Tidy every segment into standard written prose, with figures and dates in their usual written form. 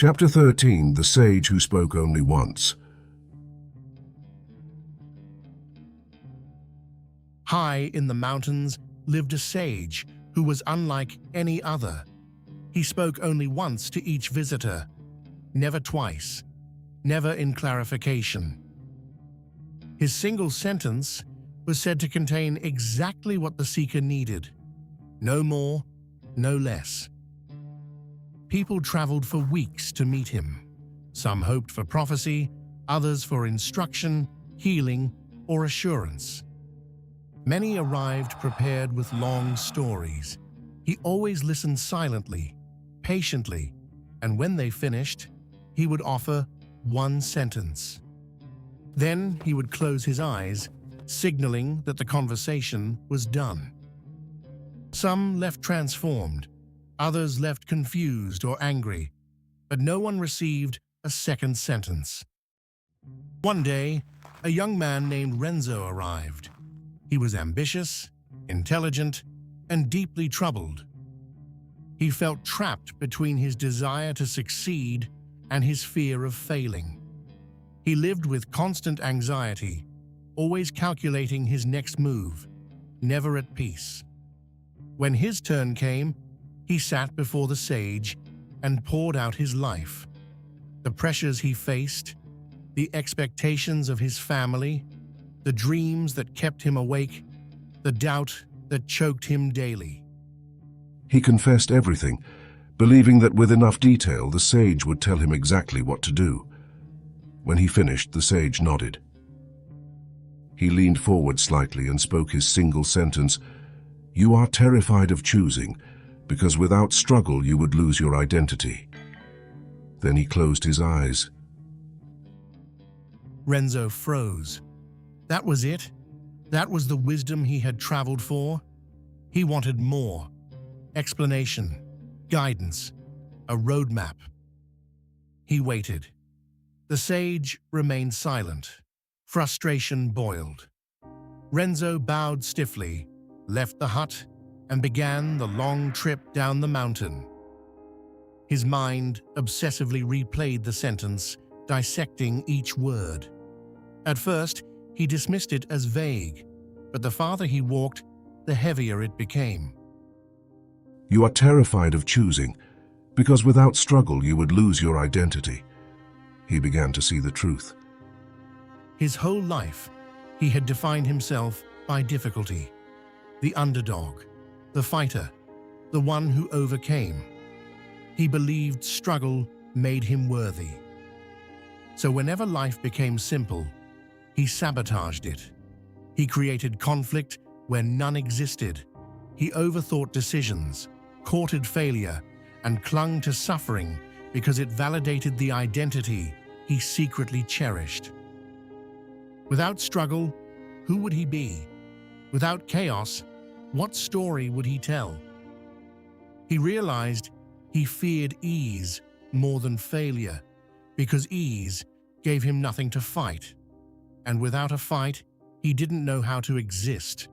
Chapter 13, The Sage Who Spoke Only Once. High in the mountains lived a sage who was unlike any other. He spoke only once to each visitor, never twice, never in clarification. His single sentence was said to contain exactly what the seeker needed, no more, no less. People traveled for weeks to meet him. Some hoped for prophecy, others for instruction, healing, or assurance. Many arrived prepared with long stories. He always listened silently, patiently, and when they finished, he would offer one sentence. Then he would close his eyes, signaling that the conversation was done. Some left transformed, others left confused or angry, but no one received a second sentence. One day, a young man named Renzo arrived. He was ambitious, intelligent, and deeply troubled. He felt trapped between his desire to succeed and his fear of failing. He lived with constant anxiety, always calculating his next move, never at peace. When his turn came, he sat before the sage and poured out his life. The pressures he faced, the expectations of his family, the dreams that kept him awake, the doubt that choked him daily. He confessed everything, believing that with enough detail the sage would tell him exactly what to do. When he finished, the sage nodded. He leaned forward slightly and spoke his single sentence, "You are terrified of choosing, because without struggle you would lose your identity." Then he closed his eyes. Renzo froze. That was it? That was the wisdom he had traveled for? He wanted more. Explanation, guidance, a roadmap. He waited. The sage remained silent. Frustration boiled. Renzo bowed stiffly, left the hut, and began the long trip down the mountain. His mind obsessively replayed the sentence, dissecting each word. At first, he dismissed it as vague, but the farther he walked, the heavier it became. You are terrified of choosing, because without struggle you would lose your identity. He began to see the truth. His whole life, he had defined himself by difficulty. The underdog, the fighter, the one who overcame. He believed struggle made him worthy. So whenever life became simple, he sabotaged it. He created conflict where none existed. He overthought decisions, courted failure, and clung to suffering because it validated the identity he secretly cherished. Without struggle, who would he be? Without chaos, what story would he tell? He realized he feared ease more than failure, because ease gave him nothing to fight. And without a fight, he didn't know how to exist.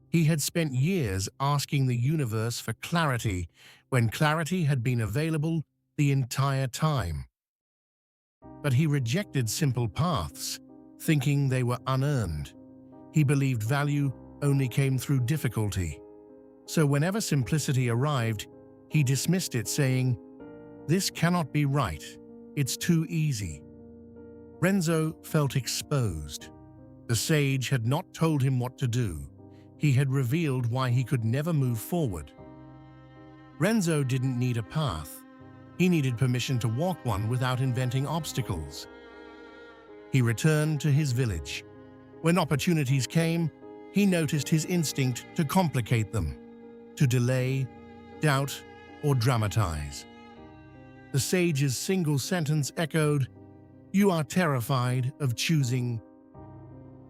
He had spent years asking the universe for clarity when clarity had been available the entire time. But he rejected simple paths, thinking they were unearned. He believed value only came through difficulty. So whenever simplicity arrived, he dismissed it, saying, "This cannot be right. It's too easy." Renzo felt exposed. The sage had not told him what to do. He had revealed why he could never move forward. Renzo didn't need a path. He needed permission to walk one without inventing obstacles. He returned to his village. When opportunities came, he noticed his instinct to complicate them, to delay, doubt, or dramatize. The sage's single sentence echoed, "You are terrified of choosing."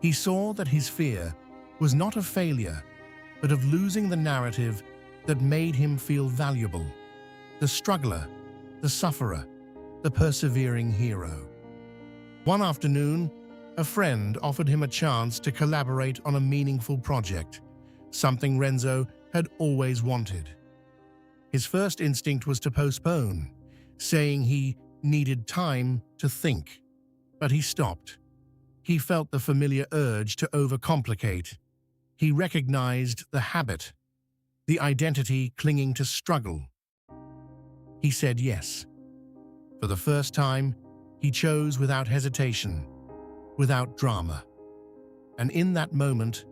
He saw that his fear was not of failure, but of losing the narrative that made him feel valuable. The struggler, the sufferer, the persevering hero. One afternoon, a friend offered him a chance to collaborate on a meaningful project, something Renzo had always wanted. His first instinct was to postpone, saying he needed time to think. But he stopped. He felt the familiar urge to overcomplicate. He recognized the habit, the identity clinging to struggle. He said yes. For the first time, he chose without hesitation, without drama. And in that moment,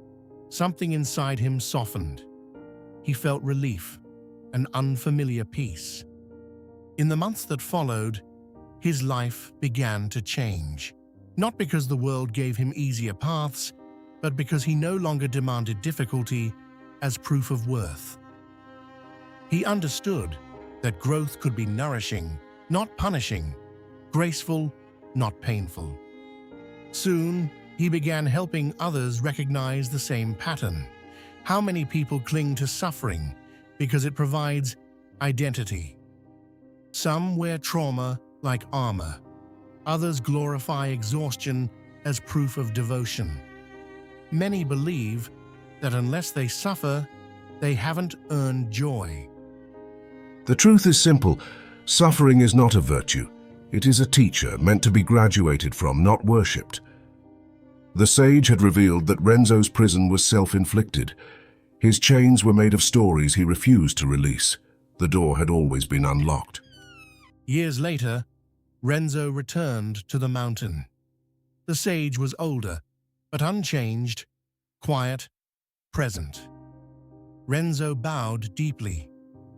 something inside him softened. He felt relief, an unfamiliar peace. In the months that followed, his life began to change. Not because the world gave him easier paths, but because he no longer demanded difficulty as proof of worth. He understood that growth could be nourishing, not punishing, graceful, not painful. Soon, he began helping others recognize the same pattern. How many people cling to suffering because it provides identity? Some wear trauma like armor. Others glorify exhaustion as proof of devotion. Many believe that unless they suffer, they haven't earned joy. The truth is simple. Suffering is not a virtue. It is a teacher meant to be graduated from, not worshipped. The sage had revealed that Renzo's prison was self-inflicted. His chains were made of stories he refused to release. The door had always been unlocked. Years later, Renzo returned to the mountain. The sage was older, but unchanged, quiet, present. Renzo bowed deeply.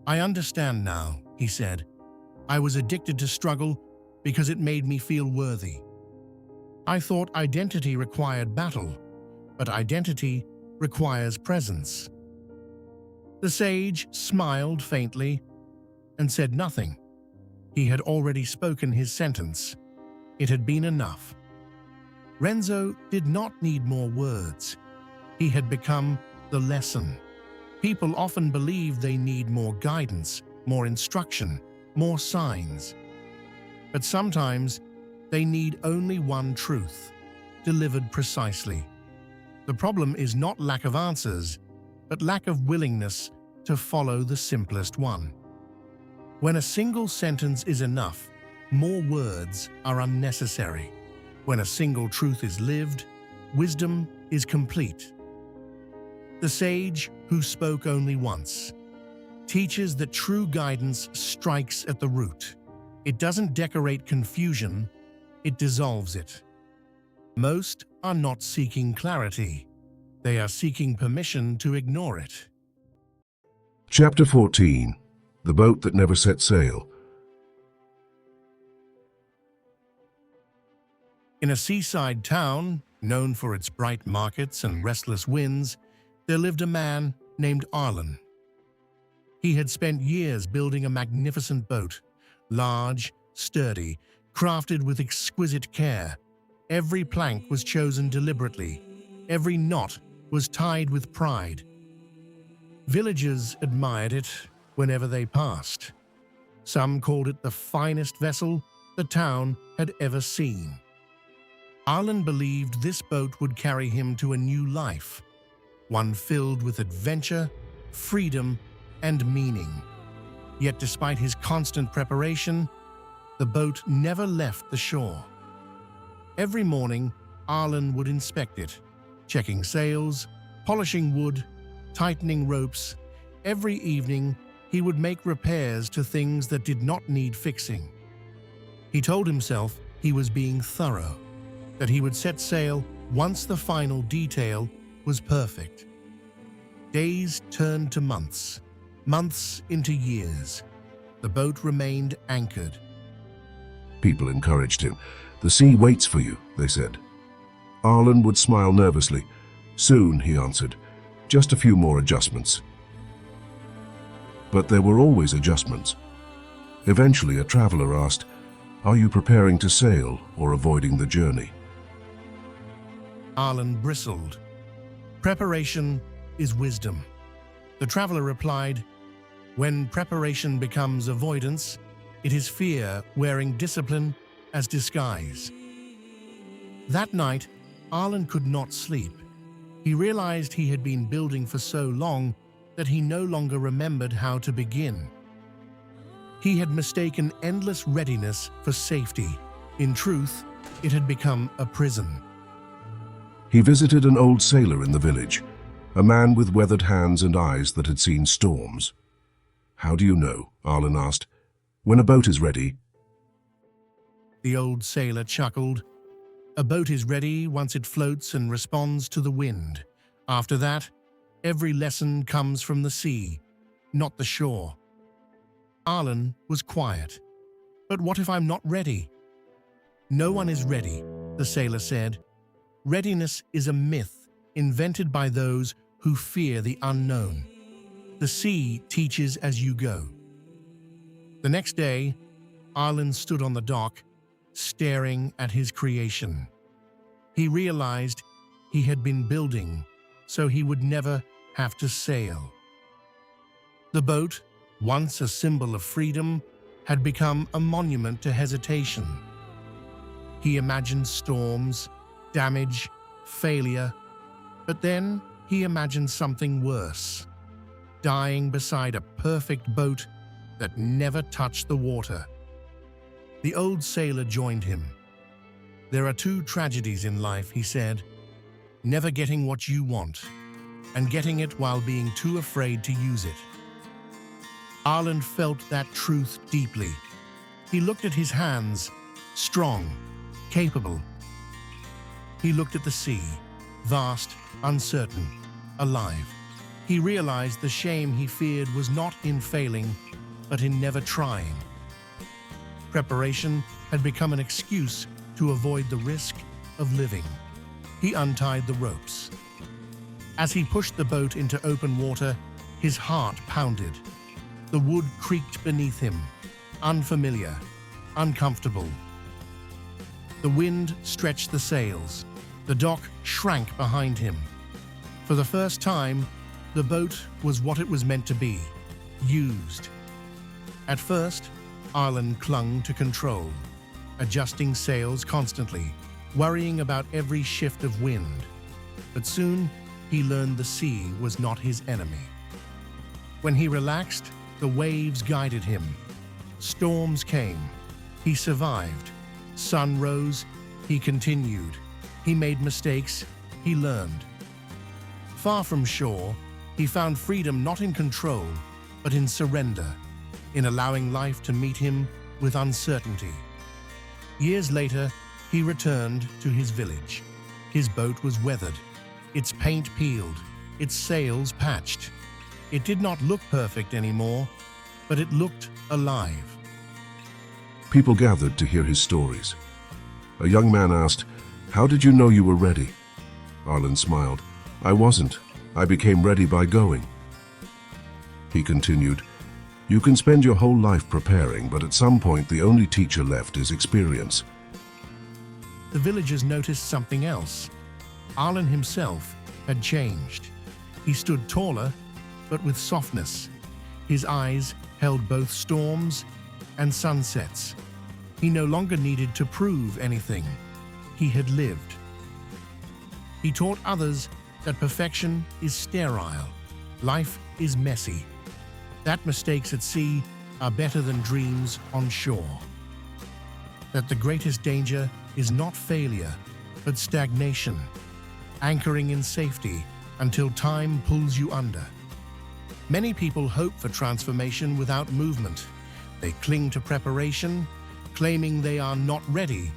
"I understand now," he said. "I was addicted to struggle because it made me feel worthy. I thought identity required battle, but identity requires presence." The sage smiled faintly and said nothing. He had already spoken his sentence. It had been enough. Renzo did not need more words. He had become the lesson. People often believe they need more guidance, more instruction, more signs. But sometimes they need only one truth, delivered precisely. The problem is not lack of answers, but lack of willingness to follow the simplest one. When a single sentence is enough, more words are unnecessary. When a single truth is lived, wisdom is complete. The sage, who spoke only once, teaches that true guidance strikes at the root. It doesn't decorate confusion, it dissolves it. Most are not seeking clarity. They are seeking permission to ignore it. Chapter 14. The Boat That Never Set Sail. In a seaside town, known for its bright markets and restless winds, there lived a man named Arlen. He had spent years building a magnificent boat, large, sturdy, crafted with exquisite care. Every plank was chosen deliberately. Every knot was tied with pride. Villagers admired it whenever they passed. Some called it the finest vessel the town had ever seen. Arlen believed this boat would carry him to a new life, one filled with adventure, freedom, and meaning. Yet despite his constant preparation, the boat never left the shore. Every morning, Arlen would inspect it, checking sails, polishing wood, tightening ropes. Every evening, he would make repairs to things that did not need fixing. He told himself he was being thorough, that he would set sail once the final detail was perfect. Days turned to months, months into years. The boat remained anchored. People encouraged him. "The sea waits for you," they said. Arlen would smile nervously. "Soon," he answered. "Just a few more adjustments." But there were always adjustments. Eventually, a traveler asked, "Are you preparing to sail or avoiding the journey?" Arlen bristled. "Preparation is wisdom." The traveler replied, "When preparation becomes avoidance, it is fear wearing discipline as disguise." That night, Arlen could not sleep. He realized he had been building for so long that he no longer remembered how to begin. He had mistaken endless readiness for safety. In truth, it had become a prison. He visited an old sailor in the village, a man with weathered hands and eyes that had seen storms. "How do you know?" Arlen asked. "When a boat is ready." The old sailor chuckled. "A boat is ready once it floats and responds to the wind. After that, every lesson comes from the sea, not the shore." Arlen was quiet. "But what if I'm not ready?" "No one is ready," the sailor said. "Readiness is a myth invented by those who fear the unknown. The sea teaches as you go." The next day, Arlen stood on the dock, staring at his creation. He realized he had been building so he would never have to sail. The boat, once a symbol of freedom, had become a monument to hesitation. He imagined storms, damage, failure, but then he imagined something worse: dying beside a perfect boat that never touched the water. The old sailor joined him. "There are two tragedies in life," he said: "never getting what you want, and getting it while being too afraid to use it." Arlen felt that truth deeply. He looked at his hands, strong, capable. He looked at the sea, vast, uncertain, alive. He realized the shame he feared was not in failing, but in never trying. Preparation had become an excuse to avoid the risk of living. He untied the ropes. As he pushed the boat into open water, his heart pounded. The wood creaked beneath him, unfamiliar, uncomfortable. The wind stretched the sails. The dock shrank behind him. For the first time, the boat was what it was meant to be: used. At first, Arlen clung to control, adjusting sails constantly, worrying about every shift of wind. But soon, he learned the sea was not his enemy. When he relaxed, the waves guided him. Storms came. He survived. Sun rose. He continued. He made mistakes. He learned. Far from shore, he found freedom not in control, but in surrender, in allowing life to meet him with uncertainty. Years later, he returned to his village. His boat was weathered, its paint peeled, its sails patched. It did not look perfect anymore, but it looked alive. People gathered to hear his stories. A young man asked, "How did you know you were ready?" Arlen smiled. "I wasn't. I became ready by going." He continued, "You can spend your whole life preparing, but at some point the only teacher left is experience." The villagers noticed something else. Arlen himself had changed. He stood taller, but with softness. His eyes held both storms and sunsets. He no longer needed to prove anything. He had lived. He taught others that perfection is sterile. Life is messy. That mistakes at sea are better than dreams on shore. That the greatest danger is not failure, but stagnation, anchoring in safety until time pulls you under. Many people hope for transformation without movement. They cling to preparation, claiming they are not ready,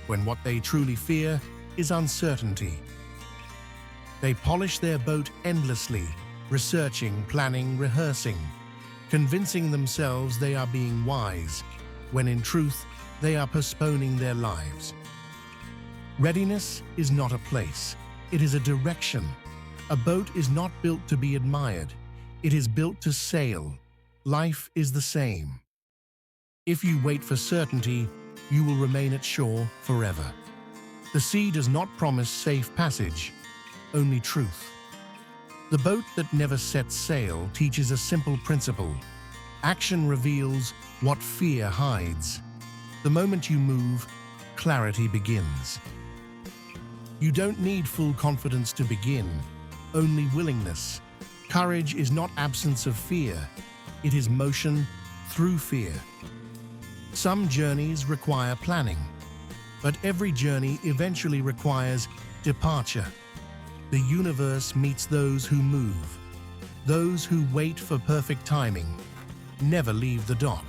when what they truly fear is uncertainty. They polish their boat endlessly, researching, planning, rehearsing, convincing themselves they are being wise, when in truth they are postponing their lives. Readiness is not a place, it is a direction. A boat is not built to be admired, it is built to sail. Life is the same. If you wait for certainty, you will remain at shore forever. The sea does not promise safe passage, only truth. The boat that never sets sail teaches a simple principle. Action reveals what fear hides. The moment you move, clarity begins. You don't need full confidence to begin, only willingness. Courage is not absence of fear, it is motion through fear. Some journeys require planning, but every journey eventually requires departure. The universe meets those who move. Those who wait for perfect timing never leave the dock.